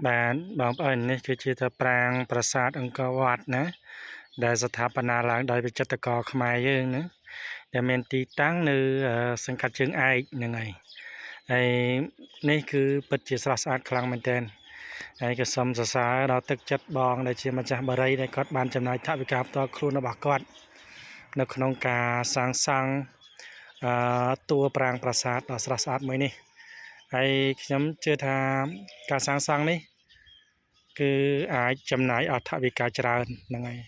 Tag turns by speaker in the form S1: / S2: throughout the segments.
S1: បានបងប្អូននេះគឺជាតប្រាង្គប្រាសាទអង្គរវត្តណាដែលស្ថាបនាឡើងដោយវិចិត្រករខ្មែរយើងណាដែលមានទីតាំងនៅសង្កាត់ជើងឯកហ្នឹងហើយនេះគឺពិតជាស្រស់ស្អាតខ្លាំងមែនទែនហើយក៏សូមសរសើរដល់ទឹកចិត្តបងដែលជាម្ចាស់បារីដែលគាត់បានចំណាយថវិកាផ្ទាល់ខ្លួនរបស់គាត់នៅក្នុងការសាងសង់តួប្រាង្គប្រាសាទដ៏ស្រស់ស្អាតមួយនេះហើយខ្ញុំជឿថាការសាងសង់នេះគឺអាចចំណាយអត្ថវិកាច្រើនហ្នឹងហើយ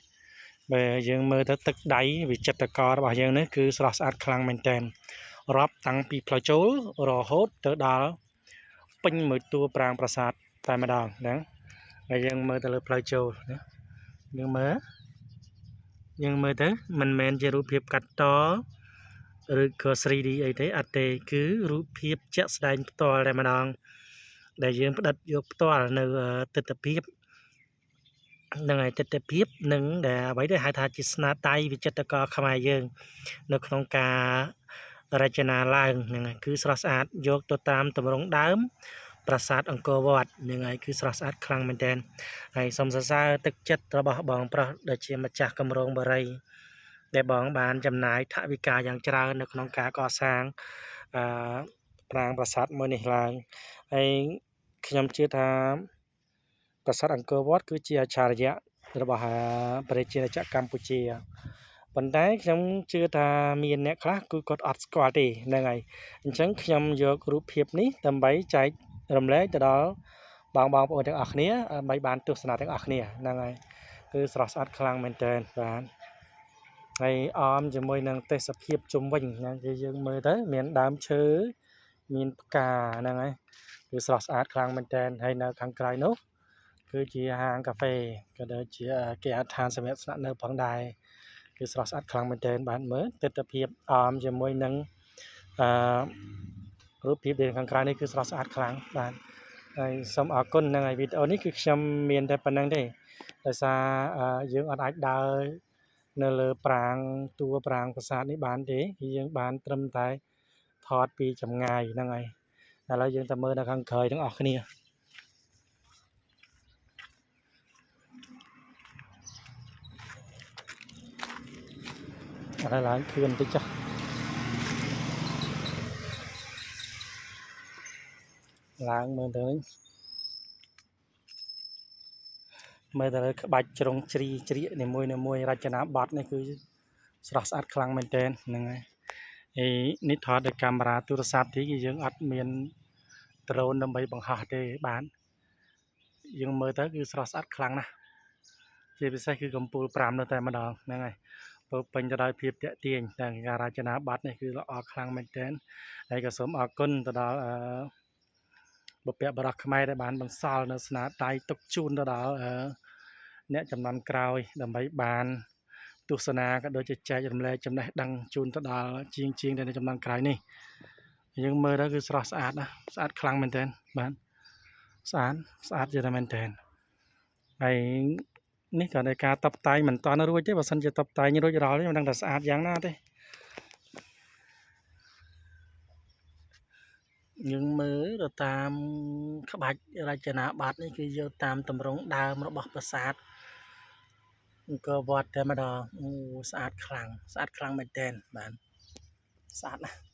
S1: បើយើងមើលទៅទឹកដៃវិចិត្រកររបស់យើងនេះគឺស្រស់ស្អាតខ្លាំងមែនទែនរាប់តាំងពីផ្លូវចូលរហូតទៅដល់ពេញមួយតួប្រាង្គប្រាសាទតែម្ដងហ្នឹងហើយយើងមើលទៅលើផ្លូវចូលណាយើងមើលទៅមិនមែនជារូបភាពកាត់តឬក៏ 3D អីទេអត់ទេគឺរូបភាពជាក់ស្ដែងផ្ទាល់តែម្ដងដែលយើងផ្ដិតយកផ្ទាល់នៅទិដ្ឋភាពនឹងឯទិដ្ឋភាពនឹងដែលអ្វីដែលហៅថាជាស្នាដៃវិចិត្រករខ្មែរយើងនៅក្នុងការរចនាឡើងហ្នឹងហើយគឺស្រស់ស្អាតយកទៅតាមទម្រង់ដើមប្រាសាទអង្គរវត្តហ្នឹងហើយគឺស្រស់ស្អាតខ្លាំងមែនទែនហើយសូមសរសើរទឹកចិត្តរបស់បងប្រុសដែលជាម្ចាស់គម្រោងបារីដែលបងបានចំណាយថវិកាយ៉ាងច្រើននៅក្នុងការកសាងប្រាង្គប្រាសាទមួយនេះឡើងហើយខ្ញុំជឿថាប្រាសាទអង្គរវត្តគឺជាអច្ឆរិយៈរបស់ប្រជាជាតិកម្ពុជាប៉ុន្តែខ្ញុំជឿថាមានអ្នកខ្លះគឺគាត់អត់ស្គាល់ទេហ្នឹងហើយអញ្ចឹងខ្ញុំយករូបភាពនេះដើម្បីចែករំលែកទៅដល់បងប្អូនទាំងអស់គ្នាដើម្បីបានទស្សនាទាំងអស់គ្នាហ្នឹងហើយគឺស្រស់ស្អាតខ្លាំងមែនទែនបាទហើយអមជាមួយនឹងទេសភាពជុំវិញហ្នឹងគឺយើងមើលទៅមានដើមឈើមានផ្កាហ្នឹងហើយគឺស្រស់ស្អាតខ្លាំងមែនទែនហើយនៅខាងក្រៅនោះគឺជាហាងកាហ្វេក៏ដូចជាគេហដ្ឋានសម្រាប់ស្នាក់នៅផងដែរគឺស្រស់ស្អាតខ្លាំងមែនទែនបានមើលទិដ្ឋភាពអមជាមួយនឹងរូបភាពដែលខាងក្រៅនេះគឺស្រស់ស្អាតខ្លាំងបាទហើយសូមអរគុណនឹងវីដេអូនេះគឺខ្ញុំមានតែប៉ុណ្្នឹងទេដោយសារយើងអត់អាចដើរនៅលើតួប្រាង្គប្រាសាទនេះបានទេយើងបានត្រឹមតែថតពីចម្ងាយហ្នឹងហើយឥឡូវយើងទៅមើលនៅខាងក្រោយទាំងអស់គ្នាឥឡូវឡើងខឿនតិចចុះឡើងមើលទៅលើក្បាច់ជ្រុងជ្រីជ្រៀកនីមួយរចនាបថនេះគឺស្រស់ស្អាតខ្លាំងមែនទែនហ្នឹងហើយនេះថតដោយកាមេរ៉ាទូរស័ព្ទទីគឺយើងអត់មានដ្រូនដើម្បីបង្ហោះទេបានយើងមើលទៅគឺស្រស់ស្អាតខ្លាំងណាស់ជាពិសេសគឺកម្ពូល5នៅតែម្ដងហ្នឹងហើយពេញទៅដោយភាពតាក់ទាញតែការរចនាបថនេះគឺល្អខ្លាំងមែនទែនហើយក៏សូមអរគុណទៅដល់បុព្វបុរសខ្មែរដែលបានបន្សល់នៅស្នាដៃទុកជូនទៅដល់អ្នកចំនួនក្រោយដើម្បីបានទស្សនាក៏ដូចជាចែករំលែកចំណេះដឹងជូនទៅដល់ជាងដែលនៅចំនួនក្រោយនេះយើងមើលទៅគឺស្រស់ស្អាតណាស់ស្អាតខ្លាំងមែនទែនបាទស្អាតជាតែមែនទែនហើយនេះក៏ដោយការតុបតែងមិនតាន់រួចទេបើសិនជាតុបតែងរួចរាល់នេះមិនដឹងថាស្អាតយ៉ាងណាទេយើងមើលទៅតាមក្បាច់រចនាបថនេះគឺយកតាមទម្រង់ដើមរបស់ប្រាសាទអង្គរវត្តតែម្ដងអូស្អាតខ្លាំងមែនទែនបាទស្អាតណាស់